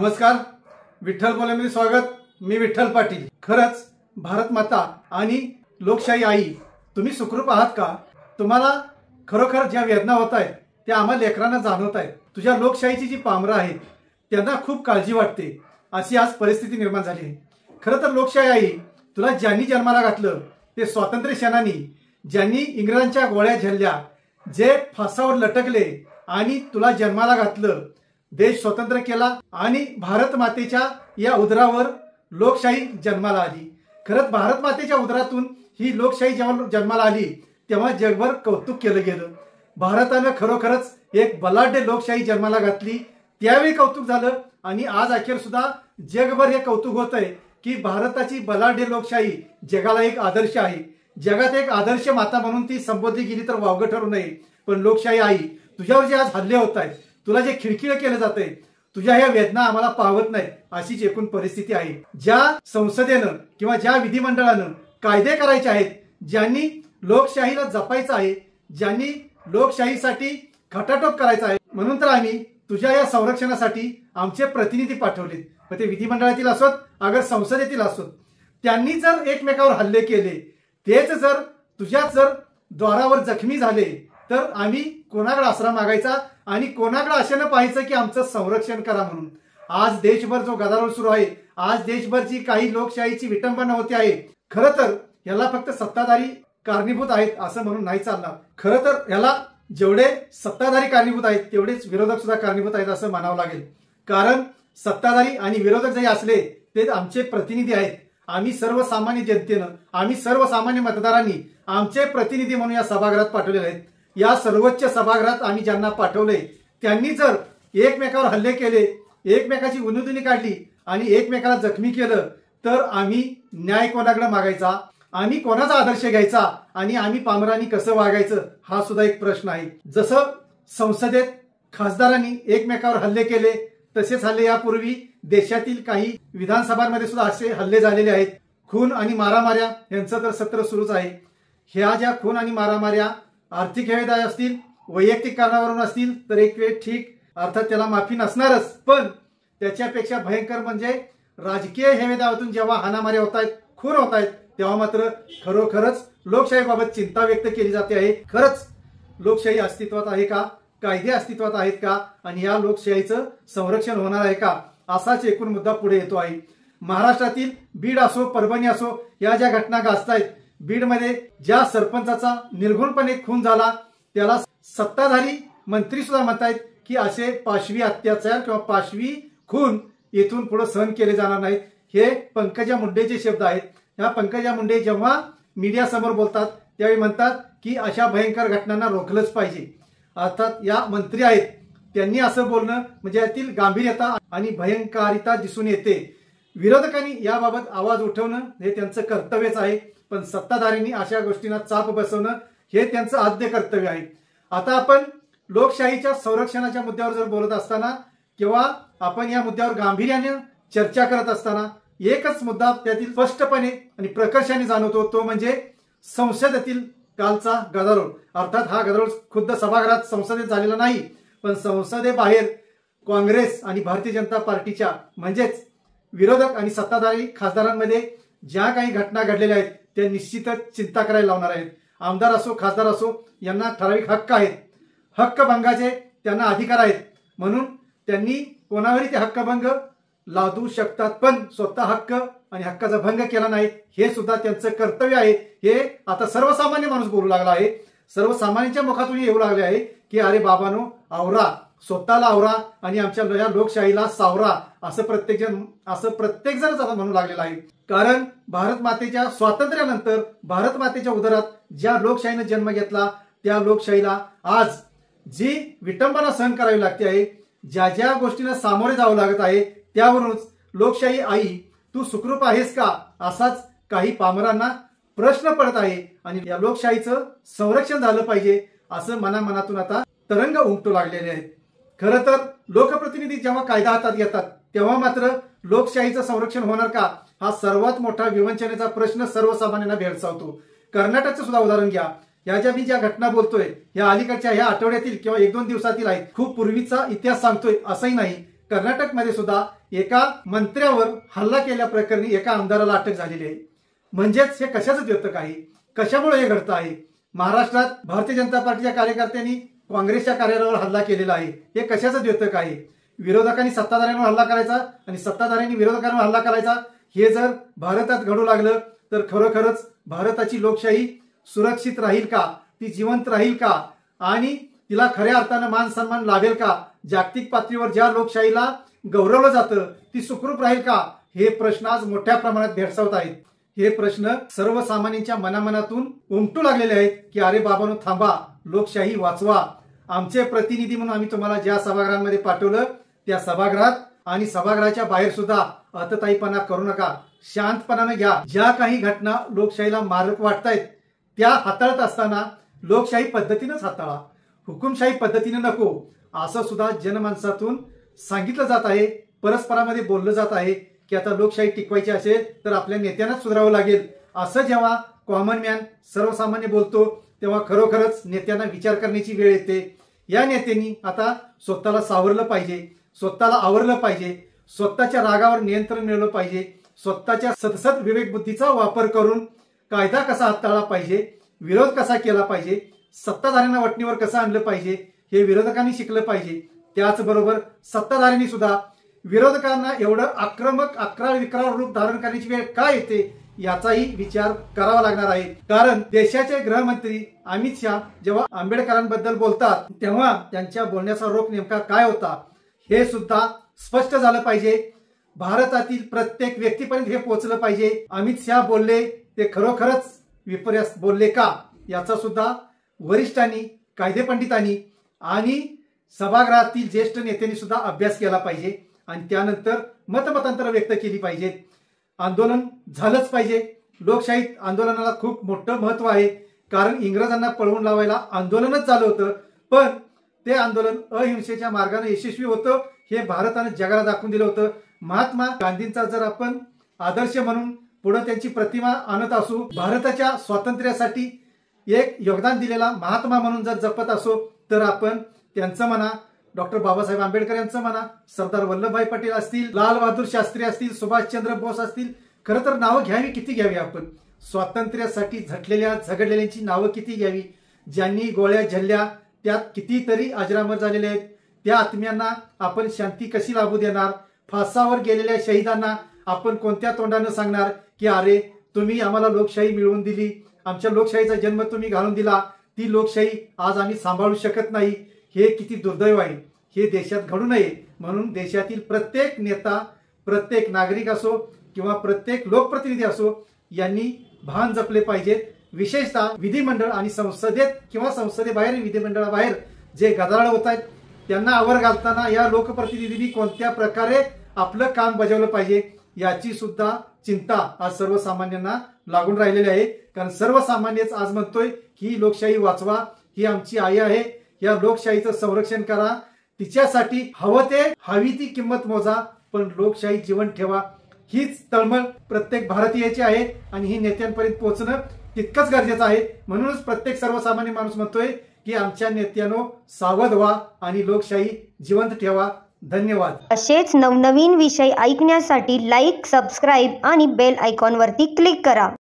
नमस्कार, विठ्ठल बोलेमध्ये स्वागत। मी विठ्ठल पाटील। खरंच भारत माता आणि लोकशाही आई, तुम्ही सुखरूप आहात का? तुम्हाला खरोखर ज्या वेदना होत आहेत त्या आम्हाला लेकरांना जाणवत आहेत। तुझ्या लोकशाहीची जी पामरं आहेत त्यांना खूप काळजी वाटते, अशी आज परिस्थिती निर्माण झाली आहे। खरं तर लोकशाही आई, तुला ज्यांनी जन्माला घातलं ते स्वातंत्र्य सेनानी, ज्यांनी इंग्रजांच्या गोळ्या झेलल्या, जे फासावर लटकले आणि तुला जन्माला घातलं, देश स्वतंत्र केला आणि भारत मातेच्या या उदरावर लोकशाही जन्माला आली। खरंच भारत मातेच्या उदरातून ही लोकशाही जेव्हा जन्माला आली तेव्हा जगभर कौतुक केलं गेलं। भारतानं खरोखरच एक बलाढ्य लोकशाही जन्माला घातली, त्यावेळी कौतुक झालं आणि आज अखेर सुद्धा जगभर हे कौतुक होत आहे की भारताची बलाढ्य लोकशाही जगाला एक आदर्श आहे। जगात एक आदर्श माता म्हणून ती संबोधली गेली तर वावगं ठरू नये। पण लोकशाही आई, तुझ्यावर जे आज हल्ले होत आहेत, तुला जे खिळखिळ केलं जातंय, तुझ्या ह्या वेदना आम्हाला पाहत नाही, अशीच एकूण परिस्थिती आहे। ज्या संसदेनं किंवा ज्या विधिमंडळानं कायदे करायचे आहेत, ज्यांनी लोकशाहीला जपायचं आहे, ज्यांनी लोकशाहीसाठी खटाटोप करायचा आहे, म्हणून तर आम्ही तुझ्या या संरक्षणासाठी आमचे प्रतिनिधी पाठवले। मग ते विधिमंडळातील असोत अगर संसदेतील असोत, त्यांनी जर एकमेकावर हल्ले केले, तेच जर तुझ्याच जर द्वारावर जखमी झाले, तर आम्ही कोणाकडे आसरा मागायचा आणि कोणाकडे आशेनं पाहायचं की आमचं संरक्षण करा म्हणून। आज देशभर जो गदारोळ सुरू आहे, आज देशभर जी काही लोकशाहीची विटंबना होते आहे, खरं तर याला फक्त सत्ताधारी कारणीभूत आहेत असं म्हणून नाही चालणार। खरं तर याला जेवढे सत्ताधारी कारणीभूत आहेत तेवढेच विरोधक सुद्धा कारणीभूत आहेत असं म्हणावं लागेल। कारण सत्ताधारी आणि विरोधक जरी असले ते आमचे प्रतिनिधी आहेत। आम्ही सर्वसामान्य जनतेनं, आम्ही सर्वसामान्य मतदारांनी आमचे प्रतिनिधी म्हणून या सभागृहात पाठवलेले आहेत। या सर्वोच्च सभागृहात आम्ही ज्यांना पाठवले त्यांनी जर एकमेकावर हल्ले केले, एकमेकाची उनुदुनी काढली आणि एकमेकाला जखमी केलं, तर आम्ही न्याय कोणाकडे मागायचा, आम्ही कोणाचा आदर्श घ्यायचा आणि आम्ही पामरांनी कसं वागायचं, हा सुद्धा एक प्रश्न आहे। जसं संसदेत खासदारांनी एकमेकावर हल्ले केले, तसेच हल्ले यापूर्वी देशातील काही विधानसभांमध्ये सुद्धा असे हल्ले झालेले आहेत। खून आणि मारामाऱ्या यांचं तर सत्र सुरूच आहे। ह्या ज्या खून आणि मारामाऱ्या आर्थिक हेवेदावे असतील, वैयक्तिक कारणावरून असतील तर एक वेळ ठीक, अर्थात त्याला माफी नसणारच, पण त्याच्यापेक्षा भयंकर म्हणजे राजकीय हेवेदाव्यातून जेव्हा हाणामाऱ्या होत आहेत, खून होत आहेत, तेव्हा मात्र खरोखरच लोकशाहीबाबत चिंता व्यक्त केली जाते आहे। खरंच लोकशाही अस्तित्वात आहे का? कायदे अस्तित्वात आहेत का? आणि या लोकशाहीचं संरक्षण होणार आहे का? असाच एकूण मुद्दा पुढे येतो आहे। महाराष्ट्रातील बीड असो, परभणी असो, या ज्या घटना गाजतायत, बीडमध्ये ज्या सरपंचाचा निर्घुणपणे खून झाला, त्याला सत्ताधारी मंत्री सुद्धा म्हणतायत की असे पाशवी अत्याचार किंवा पाशवी खून इथून पुढे सहन केले जाणार नाहीत। हे पंकजा मुंडेचे शब्द आहेत। या पंकजा मुंडे जेव्हा मीडिया समोर बोलतात त्यावेळी म्हणतात की अशा भयंकर घटनांना रोखलंच पाहिजे। अर्थात या मंत्री आहेत, त्यांनी असं बोलणं म्हणजे यातील गांभीर्यता आणि भयंकारिता दिसून येते। विरोधकांनी याबाबत आवाज उठवणं हे त्यांचं कर्तव्यच आहे, पण सत्ताधाऱ्यांनी अशा गोष्टींना चाप बसवणं हे त्यांचं आद्य कर्तव्य आहे। आता आपण लोकशाहीच्या संरक्षणाच्या मुद्द्यावर जर बोलत असताना किंवा आपण या मुद्द्यावर गांभीर्याने चर्चा करत असताना एकच मुद्दा त्यातील स्पष्टपणे आणि प्रकर्षाने जाणवतो, तो म्हणजे संसदेतील कालचा गदारोळ। अर्थात हा गदारोळ खुद्द सभागृहात संसदेत झालेला नाही, पण संसदेबाहेर काँग्रेस आणि भारतीय जनता पार्टीच्या म्हणजेच विरोधक आणि सत्ताधारी खासदारांमध्ये ज्या काही घटना घडलेल्या आहेत त्या निश्चितच चिंता करायला लावणार आहेत। आमदार असो, खासदार असो, यांना ठराविक हक्क आहेत, हक्कभंगाचे त्यांना अधिकार आहेत, म्हणून त्यांनी कोणावरही ते हक्कभंग लादू शकतात, पण स्वतः हक्क आणि हक्काचा भंग केला नाही हे सुद्धा त्यांचं कर्तव्य आहे। हे आता सर्वसामान्य माणूस बोलू लागला आहे, सर्वसामान्यांच्या मुखातून येऊ लागले आहे की अरे बाबांनो, आवरा, स्वतःला आवरा आणि आमच्या या लोकशाहीला सावरा, असं प्रत्येक जण आता म्हणू लागलेला आहे। कारण भारत मातेच्या स्वातंत्र्यानंतर भारत मातेच्या उदरात ज्या लोकशाहीने जन्म घेतला, त्या लोकशाहीला आज जी विटंबना सहन करावी लागते आहे, ज्या ज्या गोष्टींना सामोरे जावं लागत आहे, त्यावरूनच लोकशाही आई तू सुखरूप आहेस का, असाच काही पामरांना प्रश्न पडत आहे आणि या लोकशाहीचं संरक्षण झालं पाहिजे असं मनामनातून आता तरंग उमटू लागलेले आहेत। खरं तर लोकप्रतिनिधी जेव्हा कायदा हातात घेतात तेव्हा मात्र लोकशाहीचं संरक्षण होणार का, हा सर्वात मोठा विवंचनेचा प्रश्न सर्वसामान्यांना भेडसावतो। कर्नाटकचं सुद्धा उदाहरण घ्या। या मी ज्या घटना बोलतोय या अलीकडच्या ह्या आठवड्यातील किंवा 1-2 दिवसातील आहेत, खूप पूर्वीचा इतिहास सांगतोय असंही नाही। कर्नाटकमध्ये सुद्धा एका मंत्र्यावर हल्ला केल्या प्रकरणी एका आमदाराला अटक झालेली आहे. म्हणजेच हे कशाचं द्योतक आहे, कशामुळे हे घडतं आहे. महाराष्ट्रात भारतीय जनता पार्टीच्या कार्यकर्त्यांनी काँग्रेसच्या कार्यालयावर हल्ला केलेला आहे. हे कशाचं द्योतक आहे. विरोधकांनी सत्ताधाऱ्यांवर हल्ला करायचा आणि सत्ताधाऱ्यांनी विरोधकांवर हल्ला करायचा. हे जर भारतात घडू लागलं तर खरोखरच भारताची लोकशाही सुरक्षित राहील का, ती जिवंत राहील का आणि तिला खऱ्या अर्थानं मान सन्मान लाभेल का, जागतिक पातळीवर ज्या लोकशाहीला गौरवलं जातं ती सुखरूप राहील का, हे प्रश्न आज मोठ्या प्रमाणात भेडसावत आहेत. हे प्रश्न सर्वसामान्यांच्या मनामनातून उमटू लागलेले आहेत की अरे बाबांनो थांबा, लोकशाही वाचवा. आमचे प्रतिनिधी म्हणून आम्ही तुम्हाला ज्या सभागृहांमध्ये पाठवलं त्या सभागृहात आणि सभागृहाच्या बाहेर सुद्धा अतताईपणा करू नका, शांतपणाने घ्या. ज्या काही घटना लोकशाहीला मारक वाटतायत त्या हाताळत असताना लोकशाही पद्धतीनेच हाताळा, हुकुमशाही पद्धतीने नको, असं सुद्धा जनमानसातून सांगितलं जात आहे. परस्परांमध्ये बोललं जात आहे की आता लोकशाही टिकवायची असेल तर आपल्या नेत्यांनाच सुधारावं लागेल. असं जेव्हा कॉमन मॅन सर्वसामान्य बोलतो तेव्हा खरोखरच नेत्यांना विचार करण्याची वेळ येते. या नेत्यांनी आता स्वतःला सावरलं पाहिजे, स्वतःला आवरलं पाहिजे, स्वतःच्या रागावर नियंत्रण मिळवलं पाहिजे, स्वतःच्या सदसद विवेक बुद्धीचा वापर करून कायदा कसा हाताळला पाहिजे, विरोध कसा केला पाहिजे, सत्ताधाऱ्यांना वटणीवर कसं आणलं पाहिजे हे विरोधकांनी शिकलं पाहिजे. त्याचबरोबर सत्ताधाऱ्यांनी सुद्धा विरोधकांना एवढं आक्रमक अक्राळ विक्राळ रूप धारण करण्याची वेळ का येते याचाही विचार करावा लागणार आहे. कारण देशाचे गृहमंत्री अमित शहा जेव्हा आंबेडकरांबद्दल बोलतात तेव्हा त्यांच्या बोलण्याचा रोख नेमका काय होता हे सुद्धा स्पष्ट झालं पाहिजे. भारतातील प्रत्येक व्यक्तीपर्यंत हे पोहोचलं पाहिजे. अमित शहा बोलले ते खरोखरच विपर्यास बोलले का याचा सुद्धा वरिष्ठांनी, कायदेपंडितांनी आणि सभागृहातील ज्येष्ठ नेत्यांनी सुद्धा अभ्यास केला पाहिजे आणि त्यानंतर मतमतांतर व्यक्त केली पाहिजेत. आंदोलन झालंच पाहिजे. लोकशाहीत आंदोलनाला खूप मोठं महत्व आहे. कारण इंग्रजांना पळवून लावायला आंदोलनच झालं होतं, पण ते आंदोलन अहिंसेच्या मार्गाने यशस्वी होतं हे भारताने जगाला दाखवून दिलं होतं. महात्मा गांधींचा जर आपण आदर्श म्हणून पुढे त्यांची प्रतिमा आणत असू, भारताच्या स्वातंत्र्यासाठी एक योगदान दिलेला महात्मा म्हणून जर जपत असो तर आपण त्यांचं म्हणा, डॉक्टर बाबासाहेब आंबेडकर यांचं म्हणा, सरदार वल्लभभाई पटेल असतील, लाल बहादूर शास्त्री असतील, सुभाषचंद्र बोस असतील, खरं तर नावं घ्यावी किती घ्यावी. आपण स्वातंत्र्यासाठी झटलेल्या झगडलेल्यांची नावं किती घ्यावी. ज्यांनी गोळ्या झेलल्या त्यात कितीतरी अजरामर झालेले आहेत. त्या आत्म्यांना आपण शांती कशी लाभू देणार. फासावर गेलेल्या शहीदांना आपण कोणत्या तोंडानं सांगणार की अरे तुम्ही आम्हाला लोकशाही मिळवून दिली, आमच्या लोकशाहीचा जन्म तुम्ही घालून दिला, ती लोकशाही आज आम्ही सांभाळू शकत नाही. हे किती दुर्दैव आहे. हे देशात घडू नये म्हणून देशातील प्रत्येक नेता, प्रत्येक नागरिक असो किंवा प्रत्येक लोकप्रतिनिधी असो यांनी भान जपले पाहिजेत. विशेषतः विधिमंडळ आणि संसदेत किंवा संसदेबाहेर विधिमंडळाबाहेर जे गदारोळ होत आहेत त्यांना आवर घालताना या लोकप्रतिनिधींनी कोणत्या प्रकारे आपलं काम बजावलं पाहिजे याची सुद्धा चिंता आज सर्वसामान्यांना लागून राहिलेली आहे. कारण सर्वसामान्यच आज म्हणतोय की ही लोकशाही वाचवा, ही आमची आई आहे, या लोकशाहीचं संरक्षण करा, तिच्यासाठी हवं ते हवी ती किंमत मोजा, पण लोकशाही जिवंत ठेवा. हीच तळमळ प्रत्येक भारतीयाची आहे आणि ही नेत्यांपर्यंत पोहोचणं तितकंच गरजेचं आहे. म्हणूनच प्रत्येक सर्वसामान्य माणूस म्हणतोय की आमच्या नेत्यांनो सावध व्हा आणि लोकशाही जिवंत ठेवा. धन्यवाद. असेच नवनवीन विषय ऐकण्यासाठी लाईक, सबस्क्राईब आणि बेल आयकॉनवरती क्लिक करा.